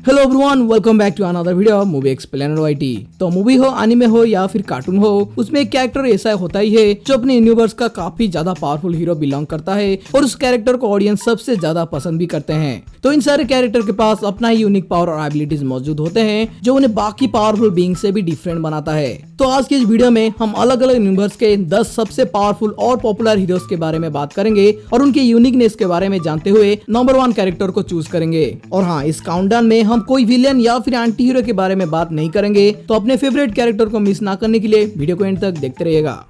Hello everyone, welcome back to another video movie explainer YT. तो movie हो, anime हो या फिर कार्टून हो, उसमें एक कैरेक्टर ऐसा होता ही है जो अपने यूनिवर्स का काफी ज्यादा पावरफुल हीरो बिलोंग करता है और उस कैरेक्टर को ऑडियंस सबसे ज्यादा पसंद भी करते हैं। तो इन सारे कैरेक्टर के पास अपना ही यूनिक पावर और एबिलिटीज मौजूद होते हैं जो उन्हें बाकी पावरफुल बीइंग से भी डिफरेंट बनाता है। तो आज की इस वीडियो में हम अलग अलग यूनिवर्स के 10 सबसे पावरफुल और पॉपुलर हीरोज के बारे में बात करेंगे और उनके यूनिकनेस के बारे में जानते हुए नंबर 1 कैरेक्टर को चूज करेंगे। और हाँ, इस काउंटडाउन में हम कोई विलेन या फिर एंटी हीरो के बारे में बात नहीं करेंगे, तो अपने फेवरेट कैरेक्टर को मिस ना करने के लिए वीडियो को एंड तक देखते रहिएगा।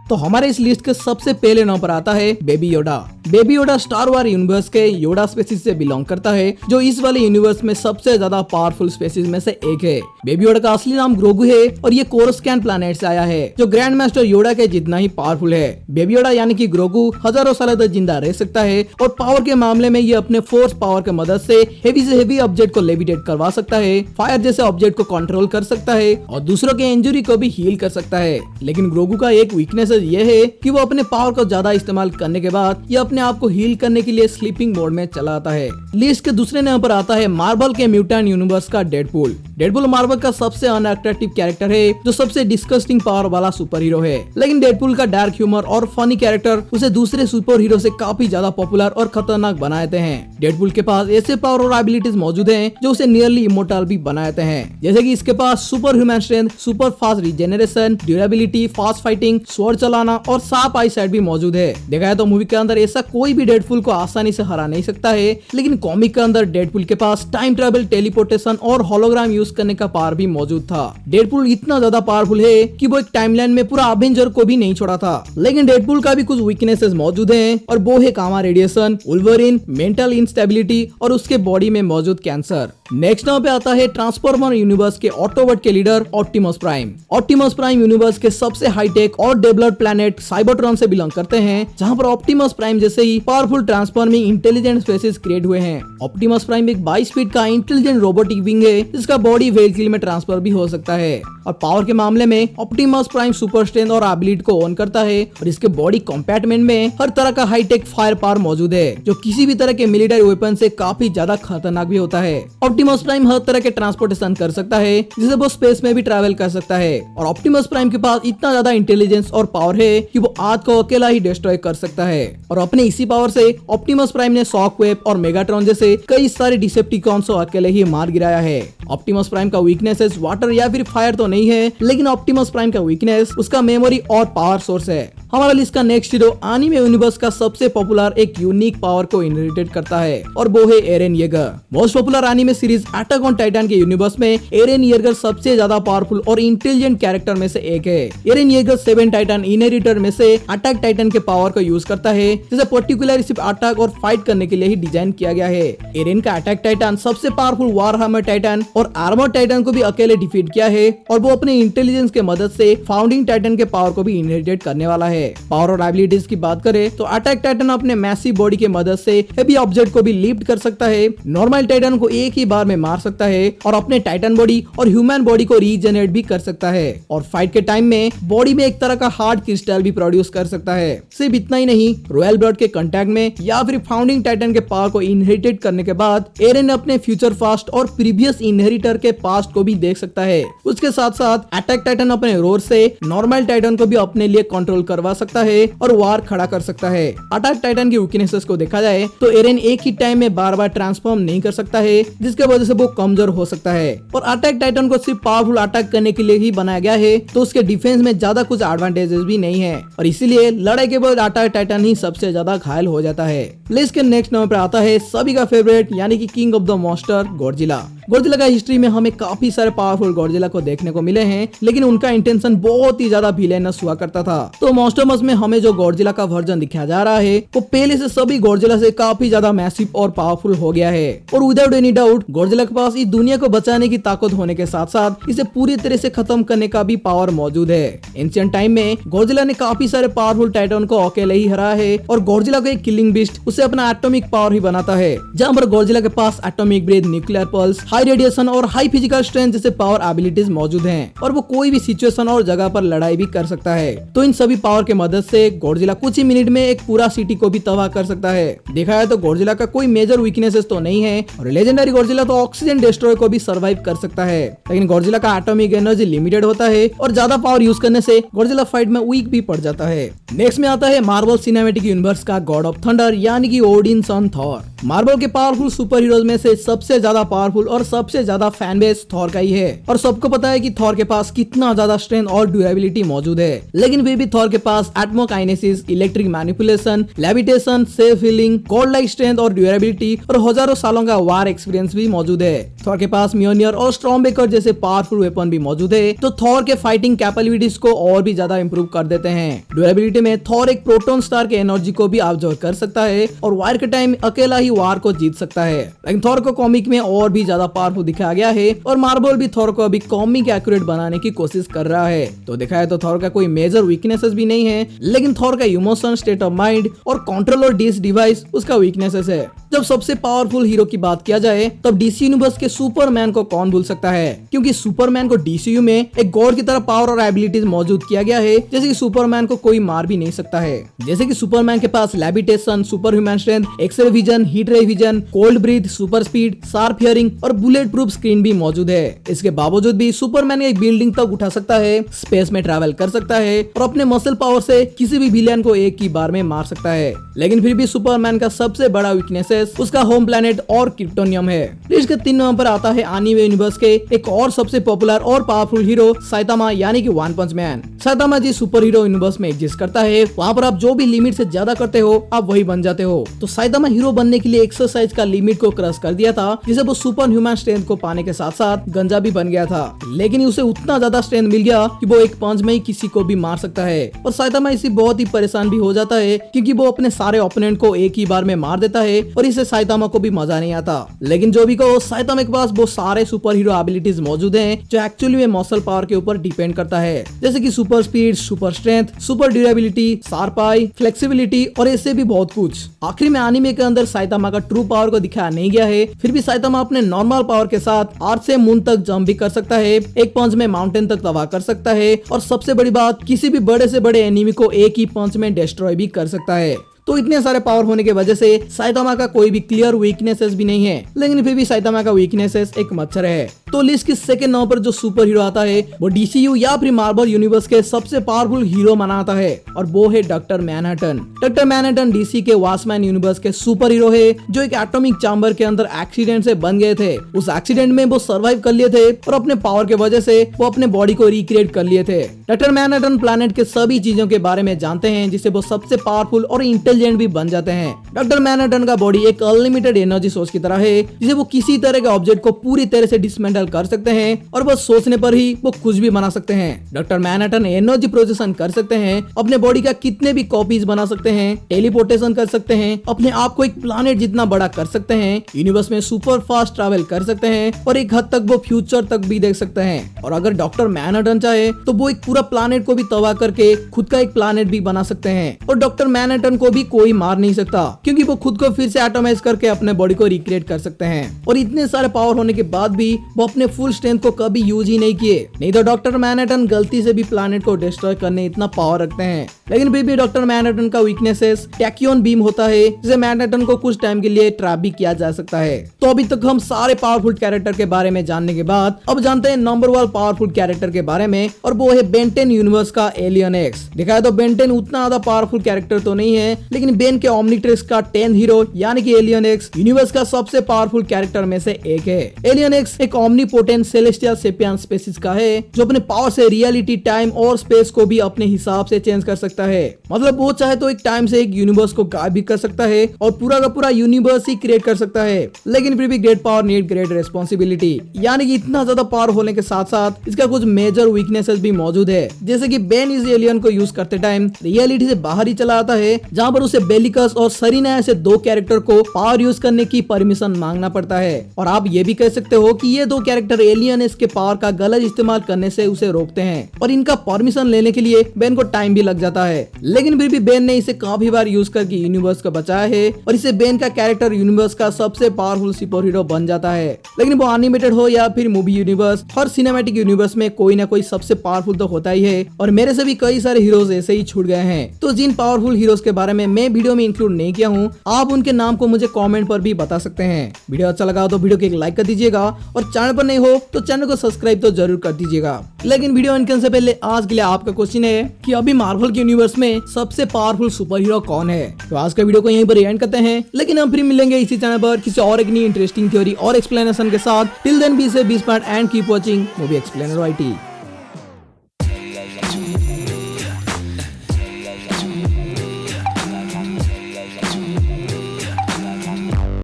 तो हमारे इस लिस्ट के सबसे पहले नंबर पर आता है baby Yoda. Baby Yoda star war universe के योडा स्पेसीज से बिलोंग करता है, जो इस वाले यूनिवर्स में सबसे ज्यादा पावरफुल स्पेसीज में से एक है। बेबी योडा का असली नाम ग्रोगू है और ये कोरोस्कैन प्लैनेट से आया है, जो ग्रैंड मास्टर योडा के जितना ही पावरफुल है। बेबी योडा यानी कि ग्रोगू हजारों सालों तक जिंदा रह सकता है और पावर के मामले में ये अपने फोर्स पावर की मदद से हेवी ऑब्जेक्ट को लेविटेट करवा सकता है, फायर जैसे ऑब्जेक्ट को कंट्रोल कर सकता है और दूसरों के इंजरी को भी हील कर सकता है। लेकिन ग्रोगू का एक वीकनेस ये है कि वो अपने पावर को ज्यादा इस्तेमाल करने के बाद ये अपने आप को हील करने के लिए स्लीपिंग मोड में चला आता है। लिस्ट के दूसरे नंबर पर आता है मार्वल के म्यूटेंट यूनिवर्स का डेडपूल। डेडपूल मार्वल का सबसे अनअट्रैक्टिव कैरेक्टर है, जो सबसे डिस्गस्टिंग पावर वाला सुपर हीरो है। लेकिन डेडपूल का डार्क ह्यूमर और फनी कैरेक्टर उसे दूसरे सुपर हीरो से काफी ज्यादा पॉपुलर और खतरनाक बना देते हैं। डेडपूल के पास ऐसे पावर और एबिलिटीज मौजूद हैं जो उसे नियरली इमोर्टल भी बना देते हैं, जैसे कि इसके पास super human strength, super fast regeneration, durability, fast fighting, sword चलाना और शार्प आई साइट भी मौजूद है। देखा है तो मूवी के अंदर ऐसा कोई भी डेडपूल को आसानी से हरा नहीं सकता है, लेकिन कॉमिक के अंदर डेडपूल के पास टाइम ट्रेवल, टेलीपोर्टेशन और होलोग्राम यूज करने का पावर भी मौजूद था। डेडपूल इतना ज्यादा पावरफुल है कि वो एक टाइमलाइन में पूरा अवेंजर को भी नहीं छोड़ा था। लेकिन डेडपूल का भी कुछ वीकनेसेस मौजूद हैं और वो है gamma radiation, Wolverine, mental instability और उसके बॉडी में मौजूद कैंसर। नेक्स्ट नंबर पे आता है ट्रांसफॉर्मर यूनिवर्स के ऑटोबॉट के leader Optimus Prime. Optimus Prime universe के सबसे हाईटेक और डेवलप्ड प्लैनेट साइबरट्रॉन से बिलोंग करते हैं, जहां पर ऑप्टिमस प्राइम जैसे ही powerful transforming intelligent species create हुए हैं। ऑप्टिमस प्राइम एक 22 फीट का इंटेलिजेंट रोबोटिक विंग है, जिसका बॉडी व्हीकल में ट्रांसफर भी हो सकता है। और पावर के मामले में ऑप्टिमस प्राइम सुपर स्ट्रेंथ और एबिलिटी को ओन करता है और इसके बॉडी कंपार्टमेंट में हर तरह का हाईटेक फायर पावर मौजूद है, जो किसी भी तरह के मिलिट्री वेपन से काफी ज्यादा खतरनाक भी होता है। ऑप्टिमस प्राइम हर तरह के ट्रांसपोर्टेशन कर सकता है, जिससे वो स्पेस में भी ट्रैवल कर सकता है। और ऑप्टिमस प्राइम के पास इतना ज्यादा इंटेलिजेंस और पावर है कि वो आग को अकेला ही डिस्ट्रॉय कर सकता है। और अपने इसी पावर से ऑप्टिमस प्राइम ने शॉकवेव और मेगाट्रॉन जैसे कई सारे डिसेप्टिकॉन्स को अकेले ही मार गिराया है। ऑप्टिमस प्राइम का वीकनेस वाटर या फिर फायर तो नहीं है, लेकिन ऑप्टिमस प्राइम का वीकनेस उसका मेमोरी और पावर सोर्स है। हमारा लिस्ट का नेक्स्ट हीरो एनिमे यूनिवर्स का सबसे पॉपुलर एक यूनिक पावर को इनहेरिटेड करता है और वो है Eren Yeager. Most popular anime series attack on Titan के यूनिवर्स में एरेन येगर सबसे ज्यादा पावरफुल और इंटेलिजेंट कैरेक्टर में से एक है। एरेन येगर 7 टाइटन इनहेरिटर में से अटैक टाइटन के पावर को यूज करता है, जिसे पर्टिकुलर सिर्फ अटैक और फाइट करने के लिए ही डिजाइन किया गया है। एरेन का अटैक टाइटन सबसे पावरफुल वार हैमर टाइटन और आर्मर टाइटन को भी अकेले डिफीट किया है और वो अपने इंटेलिजेंस के मदद से फाउंडिंग टाइटन के पावर को भी इनहेरिटेड करने वाला है। पावर और एबिलिटीज की बात करें तो अटैक टाइटन अपने मैसिव बॉडी के मदद से हेवी ऑब्जेक्ट को भी लिफ्ट कर सकता है, नॉर्मल टाइटन को एक ही बार में मार सकता है और अपने टाइटन बॉडी और ह्यूमन बॉडी को रीजनरेट भी कर सकता है। और फाइट के टाइम में बॉडी में एक तरह का हार्ड क्रिस्टल भी प्रोड्यूस कर सकता है। सिर्फ इतना ही नहीं, रॉयल ब्लड के कांटेक्ट में या फिर फाउंडिंग टाइटन के पावर को इनहेरिटेड करने के बाद एरेन अपने फ्यूचर पास्ट और प्रीवियस इनहेरिटर के पास्ट को भी देख सकता है। उसके साथ साथ अटैक टाइटन अपने रोर से नॉर्मल टाइटन को भी अपने लिए कंट्रोल करवा सकता है और वार खड़ा कर सकता है। अटैक टाइटन की वीकनेसेस को देखा जाए तो एरेन एक ही टाइम में बार बार ट्रांसफॉर्म नहीं कर सकता है, जिसके वजह से वो कमजोर हो सकता है। और अटैक टाइटन को सिर्फ पावरफुल अटैक करने के लिए ही बनाया गया है, तो उसके डिफेंस में ज्यादा कुछ एडवांटेजेस भी नहीं है और इसीलिए लड़ाई के बाद अटैक टाइटन ही सबसे ज्यादा घायल हो जाता है। लिस्ट के नेक्स्ट नंबर पर आता है सभी का फेवरेट यानी कि king of the monster Godzilla. Godzilla का हिस्ट्री में हमें काफी सारे पावरफुल गॉडजिला को देखने को मिले हैं, लेकिन उनका इंटेंशन बहुत ही ज्यादा विलेनस हुआ करता था। तो मॉन्स्टरमस में हमें जो गॉडजिला का वर्जन दिखाया जा रहा है वो पहले से सभी गॉडजिला से काफी ज्यादा मैसिव और पावरफुल हो गया है। और विदाउट एनी डाउट गॉडजिला के पास इस दुनिया को बचाने की ताकत होने के साथ साथ इसे पूरी तरह से खत्म करने का भी पावर मौजूद है। एंशिएंट टाइम में गॉडजिला ने काफी सारे पावरफुल टाइटन को अकेले ही हराया है और गॉडजिला को एक किलिंग बीस्ट उसे अपना एटॉमिक पावर ही बनाता है, जहाँ पर गॉडजिला के पास atomic breath, nuclear pulse, high radiation और हाई फिजिकल स्ट्रेंथ जैसे पावर एबिलिटीज मौजूद हैं और वो कोई भी सिचुएशन और जगह पर लड़ाई भी कर सकता है। तो इन सभी पावर के मदद से गॉडजिला कुछ ही मिनट में एक पूरा सिटी को भी तबाह कर सकता है। देखा है तो गॉडजिला का कोई मेजर वीकनेसेस तो नहीं है और लेजेंडरी गॉडजिला तो ऑक्सीजन डिस्ट्रॉय को भी सर्वाइव कर सकता है, लेकिन गॉडजिला का एटॉमिक एनर्जी लिमिटेड होता है और ज्यादा पावर यूज करने से गॉडजिला फाइट में वीक भी पड़ जाता है। नेक्स्ट में आता है मार्वल सिनेमैटिक यूनिवर्स का गॉड ऑफ थंडर यानी कि ओडिन सन थॉर। मार्वल के पावरफुल सुपर हीरोज में से सबसे ज्यादा पावरफुल और सबसे ज्यादा फैन बेस थॉर का ही है और सबको पता है कि थॉर के पास कितना ज्यादा स्ट्रेंथ और ड्यूरेबिलिटी मौजूद है, लेकिन फिर भी थॉर के पास atmokinesis, electric manipulation, levitation, self healing, god like strength और ड्यूरेबिलिटी और हजारों सालों का वार एक्सपीरियंस भी मौजूद है। थॉर के पास म्योनियर और स्टॉर्मबेकर जैसे पावरफुल वेपन भी मौजूद है तो थॉर के फाइटिंग कैपेबिलिटीज को और भी ज्यादा इंप्रूव कर देते हैं। ड्यूरेबिलिटी में थॉर एक प्रोटॉन स्टार के एनर्जी को भी ऑब्जर्व कर सकता है और वार के टाइम अकेला ही वार को जीत सकता है, लेकिन थॉर को कॉमिक में और भी ज्यादा पावरफुल दिखाया गया है और मार्वल भी थॉर को अभी कॉमिक एक्यूरेट बनाने की कोशिश कर रहा है। तो देखा है तो थॉर का कोई मेजर वीकनेसेस भी नहीं है, लेकिन थॉर का इमोशन, स्टेट ऑफ माइंड और कंट्रोल और डिस डिवाइस उसका वीकनेसेस है। जब सबसे पावरफुल हीरो की बात किया जाए तब डीसी यूनिवर्स के सुपरमैन को कौन भूल सकता है, क्योंकि सुपरमैन को डीसीयू में एक गॉड की तरह पावर और एबिलिटीज मौजूद किया गया है, जैसे कि सुपरमैन को कोई मार भी नहीं सकता है। जैसे कि सुपरमैन के पास levitation, super human strength, x ray vision, heat ray vision, cold breath, super speed, sharp hearing और बुलेट प्रूफ स्क्रीन भी मौजूद है। इसके बावजूद भी सुपरमैन एक बिल्डिंग तक उठा सकता है, स्पेस में ट्रैवल कर सकता है और अपने मसल पावर से किसी भी विलेन को एक ही बार में मार सकता है। लेकिन फिर भी सुपरमैन का सबसे बड़ा वीकनेसेस उसका होम प्लेनेट और क्रिप्टोनियम है। लिस्ट के 3 नंबर पर आता है एनीमे यूनिवर्स के एक और सबसे पॉपुलर और पावरफुल हीरो साइतामा यानी कि वन पंच मैन। साइतामा जी सुपर हीरो यूनिवर्स में एग्जिस्ट करता है, वहाँ पर आप जो भी लिमिट से ज्यादा करते हो आप वही बन जाते हो। तो साइतामा हीरो बनने के लिए एक्सरसाइज का लिमिट को क्रॉस कर दिया था, जिसे वो सुपर ह्यूमन स्ट्रेंथ को पाने के साथ साथ गंजा भी बन गया था, लेकिन उसे उतना ज्यादा स्ट्रेंथ मिल गया कि वो एक पंच में ही किसी को भी मार सकता है। और साइतामा इसी बहुत ही परेशान भी हो जाता है क्योंकि वो अपने सारे ओपोनेंट को एक ही बार में मार देता है और इसे साइतामा को भी मजा नहीं आता। लेकिन जो भी कहो, साइतामा के पास वो सारे सुपर हीरो एबिलिटीज मौजूद हैं जो एक्चुअली में मसल पावर के ऊपर डिपेंड करता है, जैसे कि super speed, super strength, super durability, sharp eye, flexibility और ऐसे भी बहुत कुछ। आखिर में एनीमे के अंदर साइतामा का ट्रू पावर को दिखाया नहीं गया है, फिर भी साइतामा अपने नॉर्मल पावर के साथ अर्थ से मून तक जंप भी कर सकता है, एक पंच में माउंटेन तक तबाह कर सकता है और सबसे बड़ी बात, किसी भी बड़े से बड़े एनिमी को एक ही पंच में डिस्ट्रॉय भी कर सकता है। तो इतने सारे पावर होने की वजह से साइतामा का कोई भी क्लियर वीकनेसेस भी नहीं है, लेकिन फिर भी साइतामा का वीकनेसेस एक मच्छर है। तो लिस्ट के सेकंड नंबर पर जो सुपर हीरो आता है वो डीसीयू या फिर मार्वल यूनिवर्स के सबसे पावरफुल हीरो माना जाता है और वो है doctor Manhattan. Doctor Manhattan DC के वॉचमैन यूनिवर्स के सुपर हीरो है जो एक एटॉमिक चैम्बर के अंदर एक्सीडेंट से बन गए थे। उस एक्सीडेंट में वो सर्वाइव कर लिए थे और अपने पावर के वजह से वो अपने बॉडी को रिक्रिएट कर लिए थे। डॉक्टर मैनहट्टन प्लैनेट के सभी चीजों के बारे में जानते हैं, जिससे वो सबसे पावरफुल और इंटेलिजेंट भी बन जाते हैं। डॉक्टर मैनहट्टन का बॉडी एक अनलिमिटेड एनर्जी सोर्स की तरह है, जिसे वो किसी तरह के ऑब्जेक्ट को पूरी तरह से डिसमेंटल कर सकते हैं और बस सोचने पर ही वो कुछ भी बना सकते हैं। डॉक्टर मैनहट्टन एनर्जी प्रोजेक्शन कर सकते हैं, अपने बॉडी का कितने भी कॉपीज बना सकते हैं, टेलीपोर्टेशन कर सकते हैं, अपने आप को एक प्लैनेट जितना बड़ा कर सकते हैं, यूनिवर्स में सुपर फास्ट ट्रैवल कर सकते हैं और एक हद तक वो फ्यूचर तक भी देख सकते हैं। और अगर डॉक्टर मैनहट्टन चाहे तो वो एक पूरा प्लैनेट को भी तबाह करके खुद का एक प्लैनेट भी बना सकते हैं और डॉक्टर मैनहट्टन को भी कोई मार नहीं सकता क्योंकि वो खुद को फिर से एटोमाइज करके अपने बॉडी को रिक्रिएट कर सकते हैं। और इतने सारे पावर होने के बाद भी वो अपने फुल स्ट्रेंथ को कभी यूज ही नहीं किए, नहीं तो डॉक्टर मैनहट्टन गलती से भी प्लैनेट को डिस्ट्रॉय करने इतना पावर रखते हैं। लेकिन फिर भी डॉक्टर मैनहट्टन का वीकनेसेस टैक्योन बीम होता है, जिसे मैनहट्टन को कुछ टाइम के लिए ट्रैप भी किया जा सकता है। तो अभी तक हम सारे पावरफुल कैरेक्टर के बारे में जानने के बाद अब जानते हैं नंबर 1 पावरफुल कैरेक्टर के बारे में और वो है बेन 10 यूनिवर्स का एलियन एक्स। देखा है तो बेन 10 उतना ज्यादा पावरफुल कैरेक्टर तो नहीं है, लेकिन बेन के ओमनिट्रिक्स का 10th हीरो यानी कि एलियन एक्स यूनिवर्स का सबसे पावरफुल कैरेक्टर में से एक है। एलियन एक्स एक ओमनीपोटेंट सेलेस्टियल सेपियन स्पीशीज का है जो अपने पावर से रियलिटी, टाइम और स्पेस को भी अपने हिसाब से चेंज कर सकता है। मतलब वो चाहे तो एक टाइम से एक यूनिवर्स को गायब भी कर सकता है और पूरा का पूरा यूनिवर्स ही क्रिएट कर सकता है। लेकिन फिर भी great power need great responsibility, यानी कि इतना ज्यादा पावर होने के साथ साथ इसका कुछ मेजर वीकनेसेस भी मौजूद है, जैसे कि बेन इस एलियन को यूज करते टाइम रियलिटी से बाहर ही चला आता है, जहाँ पर उसे बेलिकस और सरीना ऐसे 2 कैरेक्टर को पावर यूज करने की परमिशन मांगना पड़ता है। और आप ये भी कह सकते हो कि ये 2 कैरेक्टर एलियन इसके पावर का गलत इस्तेमाल करने से उसे रोकते हैं और इनका परमिशन लेने के लिए बेन को टाइम भी लग जाता है। लेकिन फिर भी बेन ने इसे काफी बार यूज करके यूनिवर्स को बचाया है और इसे बेन का कैरेक्टर यूनिवर्स का सबसे पावरफुल सुपर हीरो बन जाता है। लेकिन वो एनिमेटेड हो या फिर मूवी यूनिवर्स, हर सिनेमैटिक यूनिवर्स में कोई ना कोई सबसे पावरफुल तो होता ही है और मेरे से भी कई सारे हीरोज ऐसे ही छूट गए हैं। तो जिन पावरफुल हीरोज के बारे में मैं वीडियो में इंक्लूड नहीं किया हूँ, आप उनके नाम को मुझे कमेंट पर भी बता सकते हैं। वीडियो अच्छा लगा तो वीडियो को एक लाइक कर दीजिएगा और चैनल पर नहीं हो तो चैनल को सब्सक्राइब तो जरूर कर दीजिएगा। लेकिन वीडियो एंड करने से पहले आज के लिए आपका क्वेश्चन है कि अभी मार्वल के यूनिवर्स में सबसे पावरफुल सुपर हीरो कौन है। तो आज का वीडियो को यहीं पर एंड करते हैं, लेकिन हम फिर मिलेंगे इसी चैनल पर किसी और एक नई इंटरेस्टिंग थ्योरी और एक्सप्लेनेशन के साथ। टिल देन बी से 20 minute and keep watching movie explainer YT।